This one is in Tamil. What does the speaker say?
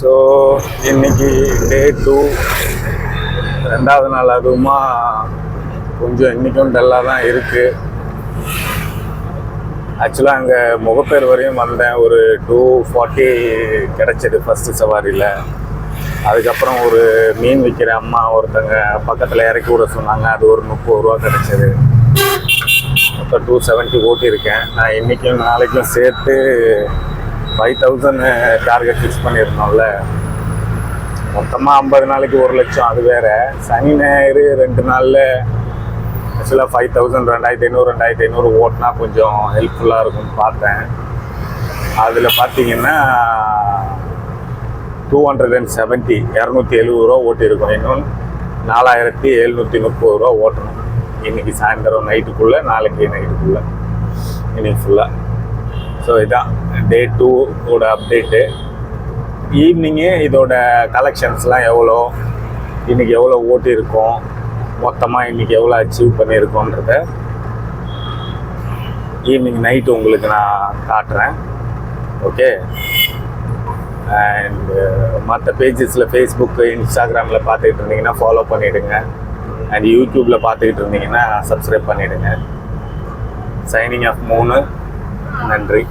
ஸோ இன்னைக்கு டே 2 ரெண்டாவது நாள். அதுவுமா கொஞ்சம் இன்றைக்கும் டல்லாக தான் இருக்குது. ஆக்சுவலாக அங்கே முகப்பேர் வரையும் வந்தேன். ஒரு 240 கிடச்சிது ஃபஸ்ட்டு சவாரியில். அதுக்கப்புறம் ஒரு மீன் விற்கிற அம்மா ஒருத்தங்க பக்கத்தில் இறக்கி விட சொன்னாங்க. அது ஒரு 30 ரூபா கிடச்சிது. மொத்தம் 270 ஓட்டியிருக்கேன். நான் இன்றைக்கும் நாளைக்கும் சேர்த்து 5000 டார்கெட் ஃபிக்ஸ் பண்ணியிருந்தோம்ல. மொத்தமாக 50 நாளைக்கு 1 லட்சம். அது வேறு. சனி ஞாயிறு 2 நாளில் ஆக்சுவலாக 5000 2500 ஓட்டினா கொஞ்சம் ஹெல்ப்ஃபுல்லாக இருக்கும்னு பார்த்தேன். அதில் பார்த்தீங்கன்னா 270 270 ரூபா ஓட்டியிருக்கோம். இன்னும் 4730 ரூபா ஓட்டணும் இன்றைக்கி சாயந்தரம் நைட்டுக்குள்ளே, நாளைக்கு நைட்டுக்குள்ளே, இன்னைக்கு ஃபுல்லாக. ஸோ இதான் டே 2 அப்டேட்டு. ஈவினிங்கு இதோட கலெக்ஷன்ஸ்லாம் எவ்வளோ, இன்றைக்கி எவ்வளோ ஓட்டியிருக்கோம், மொத்தமாக இன்றைக்கி எவ்வளோ அச்சீவ் பண்ணியிருக்கோன்றத ஈவினிங் நைட்டு உங்களுக்கு நான் காட்டுறேன். ஓகே. அண்டு மற்ற பேஜஸில் ஃபேஸ்புக்கு, இன்ஸ்டாகிராமில் பார்த்துக்கிட்டு இருந்தீங்கன்னா ஃபாலோ பண்ணிவிடுங்க. அண்ட் யூடியூப்பில் பார்த்துக்கிட்டு இருந்தீங்கன்னா சப்ஸ்கிரைப் பண்ணிவிடுங்க. Signing off 3. நன்றி.